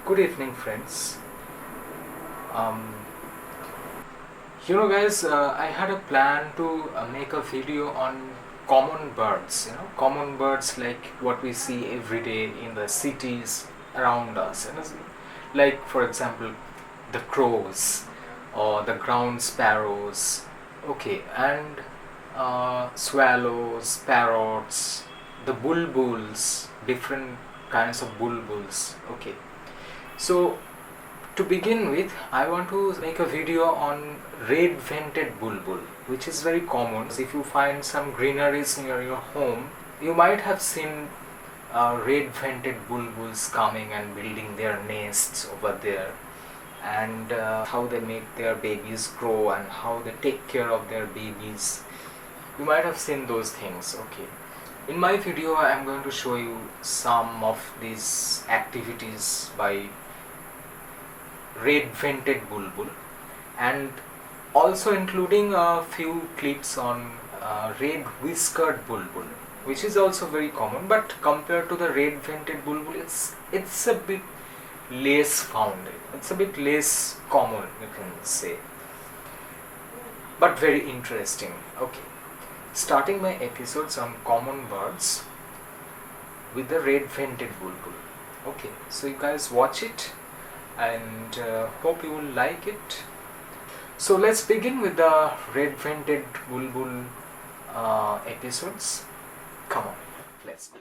Good evening, friends. Guys, I had a plan to make a video on common birds. Common birds like what we see every day in the cities around us. Like, for example, the crows or the ground sparrows. Okay, and swallows, parrots, the bulbuls, different kinds of bulbuls. Okay. So to begin with, I want to make a video on red-vented bulbul, which is very common. If you find some greeneries near your home, you might have seen red-vented bulbuls coming and building their nests over there, and how they make their babies grow and how they take care of their babies. You might have seen those things. Okay. In my video, I am going to show you some of these activities by red-vented bulbul, and also including a few clips on red-whiskered bulbul, which is also very common, but compared to the red-vented bulbul, it's a bit less found. It's a bit less common, you can say, but very interesting. Okay, starting my episodes on common birds with the red-vented bulbul. Okay, so you guys watch it and hope you will like it. So let's begin with the red-vented bulbul episodes. Come on, let's go.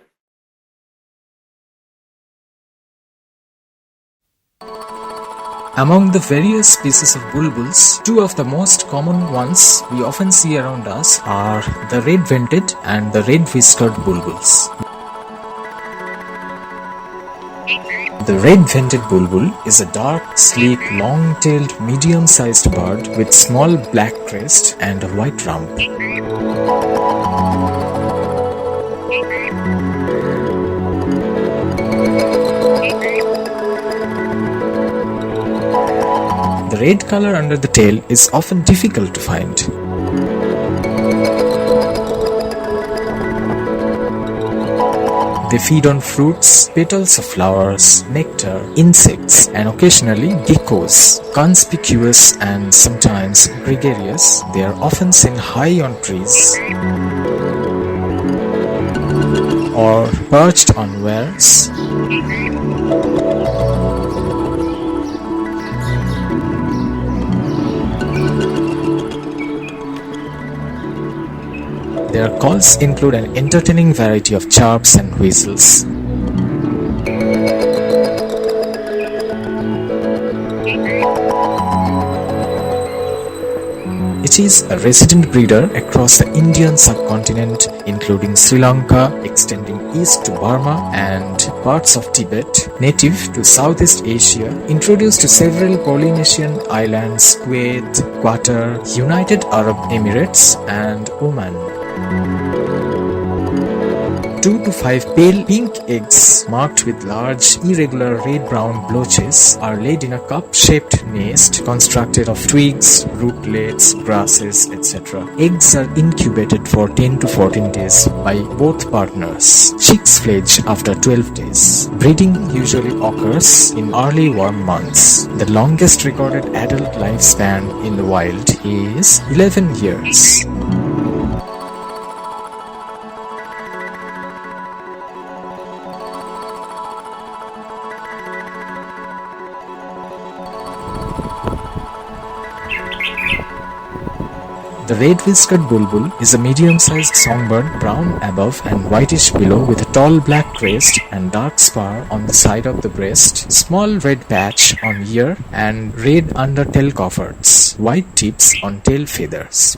Among the various species of bulbuls, two of the most common ones we often see around us are the red-vented and the red-whiskered bulbuls. The red-vented bulbul is a dark, sleek, long-tailed, medium-sized bird with small black crest and a white rump. The red color under the tail is often difficult to find. They feed on fruits, petals of flowers, nectar, insects, and occasionally geckos. Conspicuous and sometimes gregarious, they are often seen high on trees or perched on wares. Their calls include an entertaining variety of chirps and whistles. It is a resident breeder across the Indian subcontinent, including Sri Lanka, extending east to Burma and parts of Tibet, native to Southeast Asia, introduced to several Polynesian islands, Kuwait, Qatar, United Arab Emirates, and Oman. 2 to 5 pale pink eggs marked with large irregular red-brown blotches are laid in a cup-shaped nest constructed of twigs, rootlets, grasses, etc. Eggs are incubated for 10 to 14 days by both partners. Chicks fledge after 12 days. Breeding usually occurs in early warm months. The longest recorded adult lifespan in the wild is 11 years. The red-whiskered bulbul is a medium-sized songbird, brown above and whitish below, with a tall black crest and dark spur on the side of the breast, small red patch on ear and red under tail coverts, white tips on tail feathers.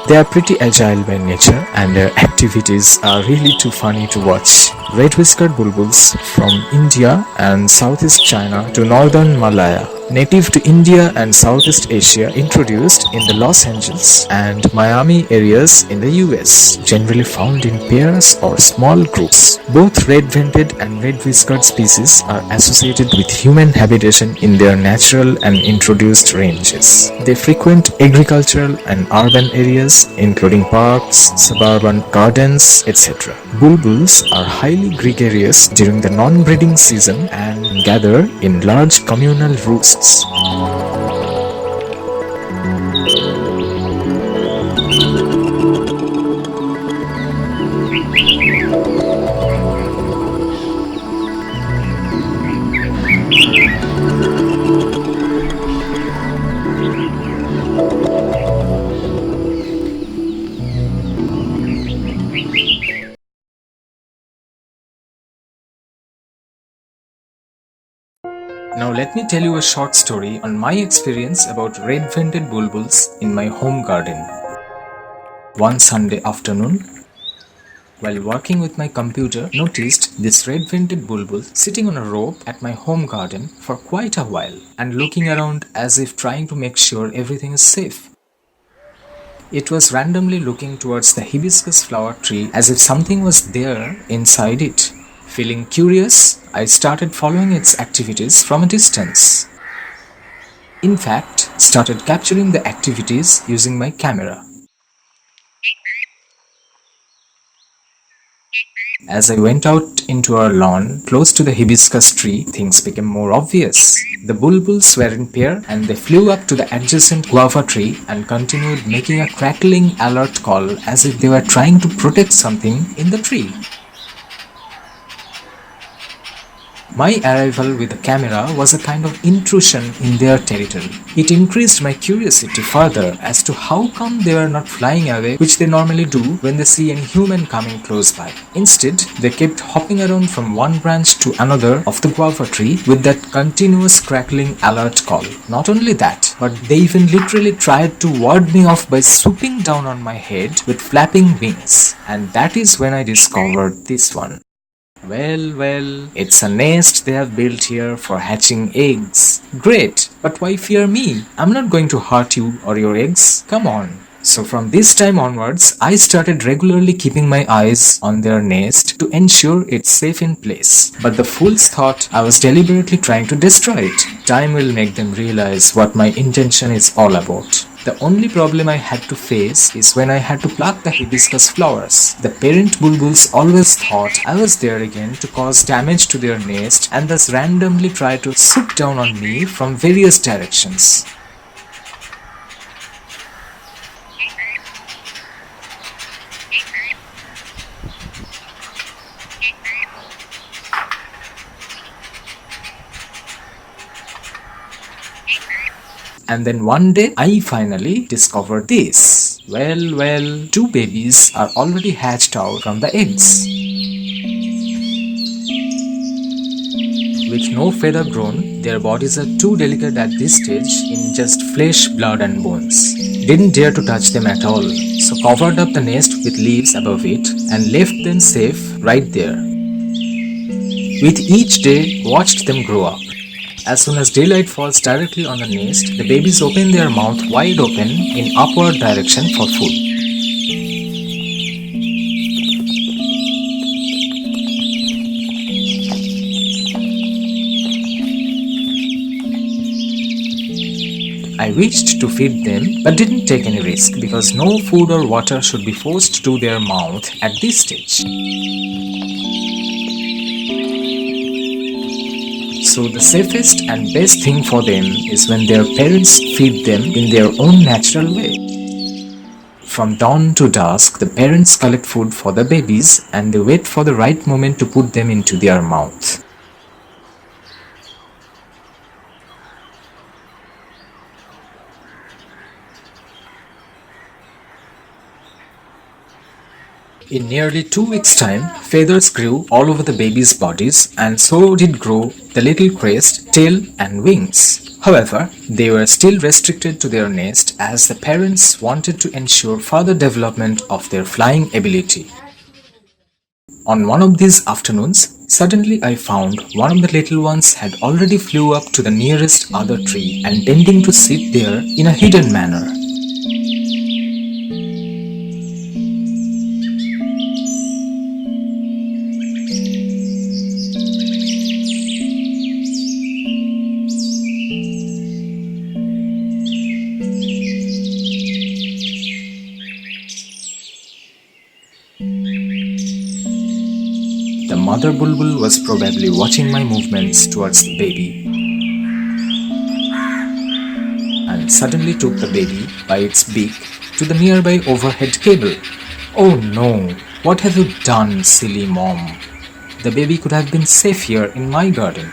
They are pretty agile by nature and their activities are really too funny to watch. Red-whiskered bulbuls from India and Southeast China to northern Malaya, native to India and Southeast Asia, introduced in the Los Angeles and Miami areas in the US, generally found in pairs or small groups. Both red-vented and red-whiskered species are associated with human habitation in their natural and introduced ranges. They frequent agricultural and urban areas, including parks, suburban gardens, etc. Bulbuls are highly gregarious during the non-breeding season and gather in large communal roosts. Now let me tell you a short story on my experience about red-vented bulbuls in my home garden. One Sunday afternoon, while working with my computer, noticed this red-vented bulbul sitting on a rope at my home garden for quite a while and looking around as if trying to make sure everything is safe. It was randomly looking towards the hibiscus flower tree as if something was there inside it. Feeling curious, I started following its activities from a distance. In fact, started capturing the activities using my camera. As I went out into our lawn close to the hibiscus tree, things became more obvious. The bulbuls were in pair and they flew up to the adjacent guava tree and continued making a crackling alert call as if they were trying to protect something in the tree. My arrival with the camera was a kind of intrusion in their territory. It increased my curiosity further as to how come they were not flying away, which they normally do when they see any human coming close by. Instead, they kept hopping around from one branch to another of the guava tree with that continuous crackling alert call. Not only that, but they even literally tried to ward me off by swooping down on my head with flapping wings. And that is when I discovered this one. Well, it's a nest they have built here for hatching eggs. Great, but why fear me? I'm not going to hurt you or your eggs. Come on. So from this time onwards, I started regularly keeping my eyes on their nest to ensure it's safe in place. But the fools thought I was deliberately trying to destroy it. Time will make them realize what my intention is all about. The only problem I had to face is when I had to pluck the hibiscus flowers. The parent bulbuls always thought I was there again to cause damage to their nest and thus randomly tried to swoop down on me from various directions. And then one day, I finally discovered this. Well, 2 babies are already hatched out from the eggs. With no feather grown, their bodies are too delicate at this stage in just flesh, blood and bones. Didn't dare to touch them at all, so covered up the nest with leaves above it and left them safe right there. With each day, watched them grow up. As soon as daylight falls directly on the nest, the babies open their mouth wide open in upward direction for food. I reached to feed them but didn't take any risk because no food or water should be forced to their mouth at this stage. So the safest and best thing for them is when their parents feed them in their own natural way. From dawn to dusk, the parents collect food for the babies and they wait for the right moment to put them into their mouth. In nearly 2 weeks' time, feathers grew all over the babies' bodies and so did grow the little crest, tail and wings. However, they were still restricted to their nest as the parents wanted to ensure further development of their flying ability. On one of these afternoons, suddenly I found one of the little ones had already flew up to the nearest other tree and tending to sit there in a hidden manner. The mother bulbul was probably watching my movements towards the baby and suddenly took the baby by its beak to the nearby overhead cable. Oh no, what have you done, silly mom? The baby could have been safe here in my garden.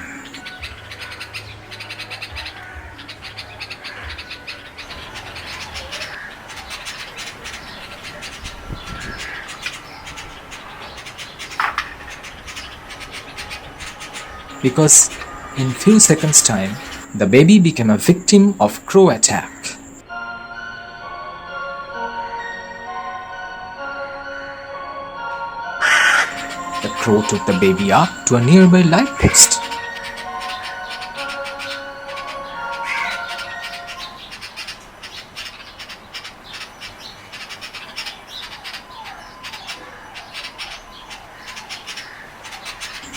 Because in few seconds time, the baby became a victim of crow attack. The crow took the baby up to a nearby light post.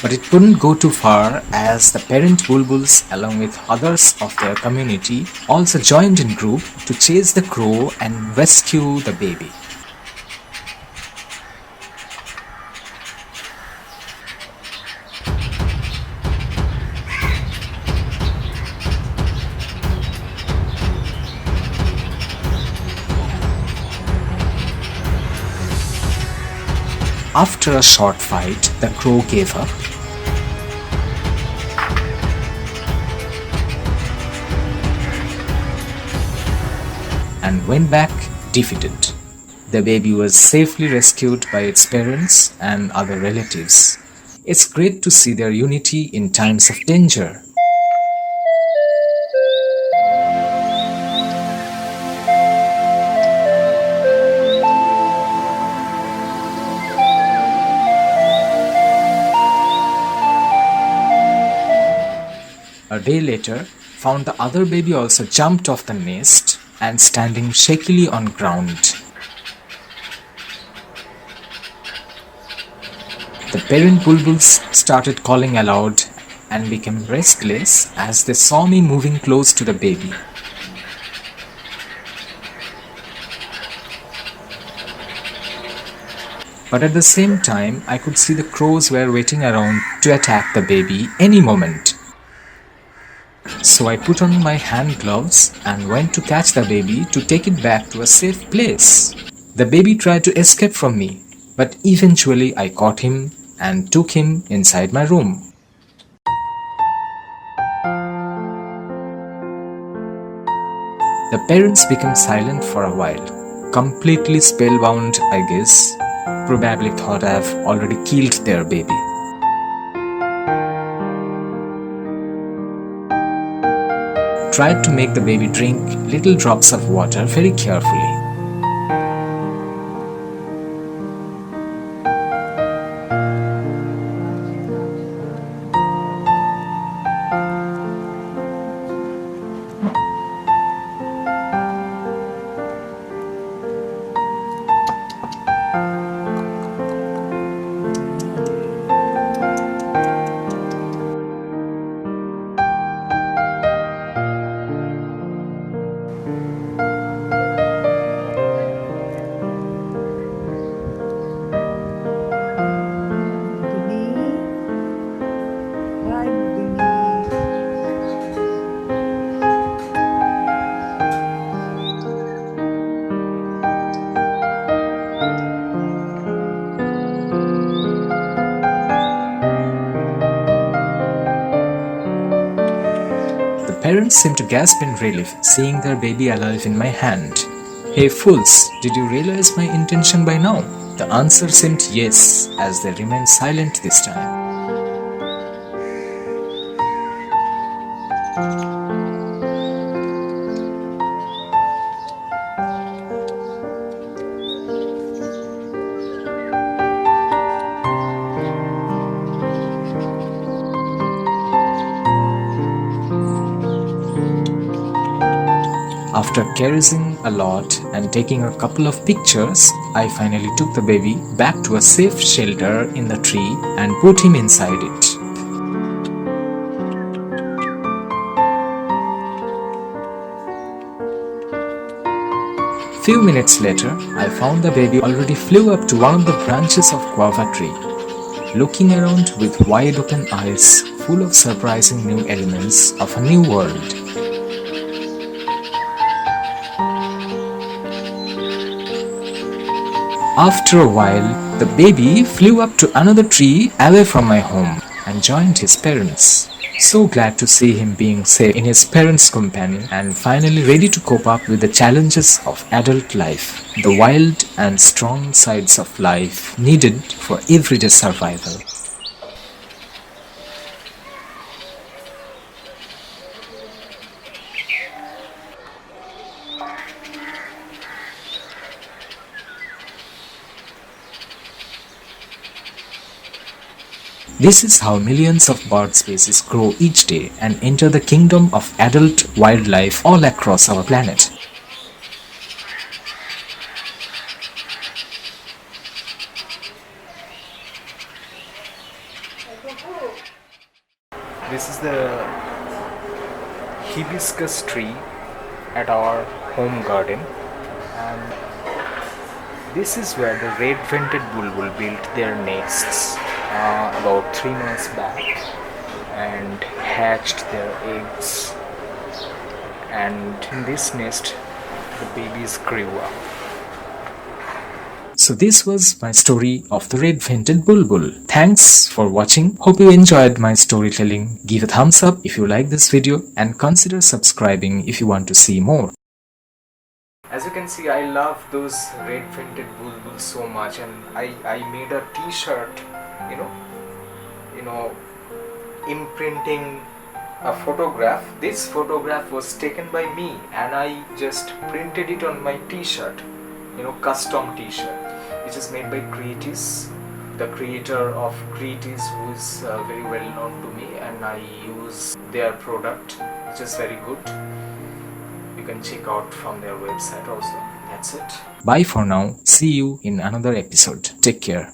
But it couldn't go too far as the parent bulbuls along with others of their community also joined in group to chase the crow and rescue the baby. After a short fight, the crow gave up and went back defeated. The baby was safely rescued by its parents and other relatives. It's great to see their unity in times of danger. A day later, found the other baby also jumped off the nest and standing shakily on ground. The parent bulbuls started calling aloud and became restless as they saw me moving close to the baby. But at the same time, I could see the crows were waiting around to attack the baby any moment. So I put on my hand gloves and went to catch the baby to take it back to a safe place. The baby tried to escape from me, but eventually I caught him and took him inside my room. The parents became silent for a while, completely spellbound, I guess. Probably thought I have already killed their baby. tried to make the baby drink little drops of water very carefully. Parents seemed to gasp in relief, seeing their baby alive in my hand. "Hey fools, did you realize my intention by now?" The answer seemed yes, as they remained silent this time. After caressing a lot and taking a couple of pictures, I finally took the baby back to a safe shelter in the tree and put him inside it. Few minutes later, I found the baby already flew up to one of the branches of guava tree, looking around with wide open eyes full of surprising new elements of a new world. After a while, the baby flew up to another tree away from my home and joined his parents. So glad to see him being safe in his parents' company and finally ready to cope up with the challenges of adult life, the wild and strong sides of life needed for everyday survival. This is how millions of bird species grow each day and enter the kingdom of adult wildlife all across our planet. This is the hibiscus tree at our home garden, and this is where the Redvented Bulbul built their nests about 3 months back and hatched their eggs, and in this nest the babies grew up. So this was my story of the Redvented Bulbul. Thanks for watching. Hope you enjoyed my storytelling. Give a thumbs up if you like this video and consider subscribing if you want to see more. As you can see, I love those Redvented Bulbuls so much, and I made a t-shirt, imprinting a photograph. This photograph was taken by me and I just printed it on my t-shirt, custom t-shirt, which is made by Creatis, the creator of Creatis, who is very well known to me, and I use their product, which is very good. You can check out from their website also. That's it. Bye for now. See you in another episode. Take care.